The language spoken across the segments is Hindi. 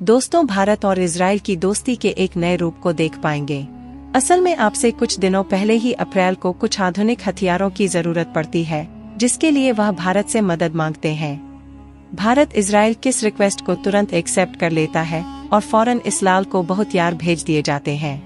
दोस्तों, भारत और इजराइल की दोस्ती के एक नए रूप को देख पाएंगे। असल में आपसे कुछ दिनों पहले ही अप्रैल को कुछ आधुनिक हथियारों की जरूरत पड़ती है, जिसके लिए वह भारत से मदद मांगते हैं। भारत इजराइल किस रिक्वेस्ट को तुरंत एक्सेप्ट कर लेता है और फौरन इस्लाल को बहुत यार भेज दिए जाते हैं।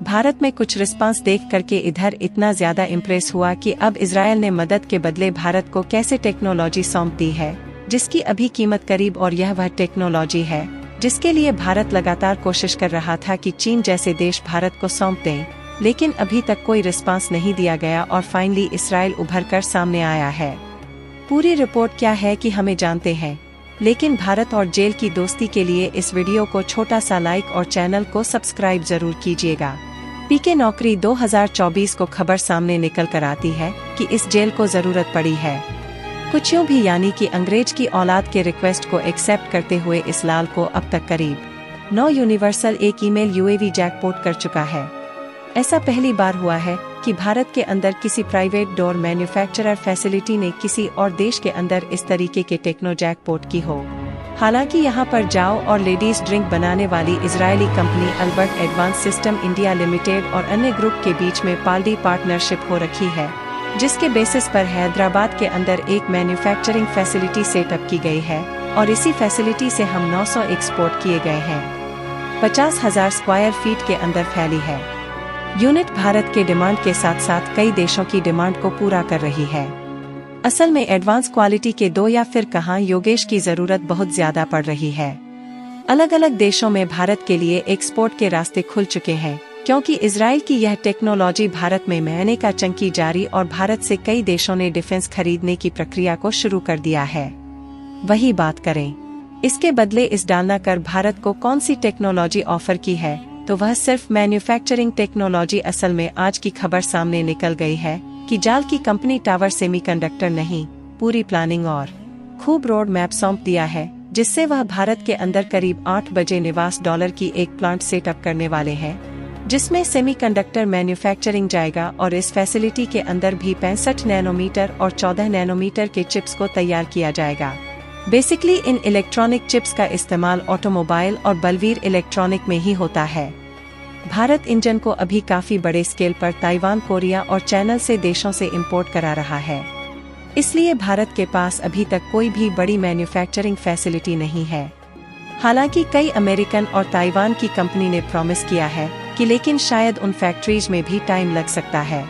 भारत में कुछ रिस्पांस देख करके इधर इतना ज्यादा इम्प्रेस हुआ कि अब इजराइल ने मदद के बदले भारत को कैसे टेक्नोलॉजी सौंप दी है, जिसकी अभी कीमत करीब, और यह वह टेक्नोलॉजी है जिसके लिए भारत लगातार कोशिश कर रहा था कि चीन जैसे देश भारत को सौंप दें, लेकिन अभी तक कोई रिस्पांस नहीं दिया गया और फाइनली इजराइल उभर कर सामने आया है। पूरी रिपोर्ट क्या है कि हमें जानते हैं, लेकिन भारत और जेल की दोस्ती के लिए इस वीडियो को छोटा सा लाइक और चैनल को सब्सक्राइब जरूर कीजिएगा। पीके नौकरी 2024 को खबर सामने निकल कर आती है कि इस जेल को जरूरत पड़ी है। कुछ यूं भी, यानी कि अंग्रेज की औलाद के रिक्वेस्ट को एक्सेप्ट करते हुए इस्लाल को अब तक करीब 9 यूनिवर्सल एक ईमेल यूएवी जैकपॉट कर चुका है। ऐसा पहली बार हुआ है कि भारत के अंदर किसी प्राइवेट डोर मैन्युफैक्चरर फैसिलिटी ने किसी और देश के अंदर इस तरीके के टेक्नो जैकपॉट की हो। हालांकि यहां पर जाओ और लेडीज ड्रिंक बनाने वाली Israeli company Albert advance system India limited और अन्य ग्रुप के बीच में पालडी पार्टनरशिप हो रखी है, जिसके बेसिस पर हैदराबाद के अंदर एक मैन्युफैक्चरिंग फैसिलिटी सेटअप की गई है और इसी फैसिलिटी से हम 900 एक्सपोर्ट किए गए हैं। 50,000 स्क्वायर फीट के अंदर फैली है। यूनिट भारत के डिमांड के साथ साथ कई देशों की डिमांड को पूरा कर रही है। असल में एडवांस क्वालिटी के दो या फिर कहां योगेश की जरूरत बहुत ज्यादा पड़ रही है। अलग अलग देशों में भारत के लिए एक्सपोर्ट के रास्ते खुल चुके हैं, क्योंकि इजराइल की यह टेक्नोलॉजी भारत में महीने का चंकी जारी और भारत से कई देशों ने डिफेंस खरीदने की प्रक्रिया को शुरू कर दिया है। वही बात करें, इसके बदले इस डालना कर भारत को कौन सी टेक्नोलॉजी ऑफर की है, तो वह सिर्फ मैन्युफैक्चरिंग टेक्नोलॉजी। असल में आज की खबर सामने निकल गई है कि जाल की कंपनी टावर सेमीकंडक्टर नहीं, पूरी प्लानिंग और खूब रोड मैप सौंप दिया है, जिससे वह भारत के अंदर करीब 8 बजे निवास डॉलर की एक प्लांट सेटअप करने वाले हैं, जिसमें सेमीकंडक्टर मैन्युफैक्चरिंग जाएगा और इस फैसिलिटी के अंदर भी 65 नैनोमीटर और 14 नैनोमीटर के चिप्स को तैयार किया जाएगा। बेसिकली इन इलेक्ट्रॉनिक चिप्स का इस्तेमाल ऑटोमोबाइल और बलवीर इलेक्ट्रॉनिक में ही होता है। भारत इंजन को अभी काफी बड़े स्केल पर ताइवान, कोरिया और चैनल से देशों से इंपोर्ट करा रहा है, इसलिए भारत के पास अभी तक कोई भी बड़ी मैन्युफैक्चरिंग फैसिलिटी नहीं है। हालांकि कई अमेरिकन और ताइवान की कंपनी ने प्रॉमिस किया है कि लेकिन शायद उन फैक्ट्रीज में भी टाइम लग सकता है।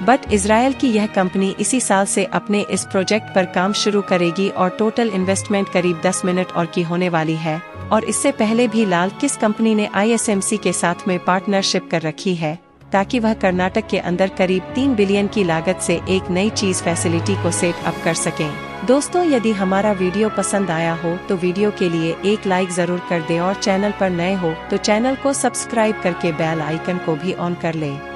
बट इजराइल की यह कंपनी इसी साल से अपने इस प्रोजेक्ट पर काम शुरू करेगी और टोटल इन्वेस्टमेंट करीब 10 मिनट और की होने वाली है। और इससे पहले भी लाल किस कंपनी ने ISMC के साथ में पार्टनरशिप कर रखी है, ताकि वह कर्नाटक के अंदर करीब 3 बिलियन की लागत से एक नई चीज फैसिलिटी को सेट अप कर सकें। दोस्तों, यदि हमारा वीडियो पसंद आया हो तो वीडियो के लिए एक लाइक जरूर कर दें और चैनल पर नए हो तो चैनल को सब्सक्राइब करके बेल आइकन को भी ऑन कर लें।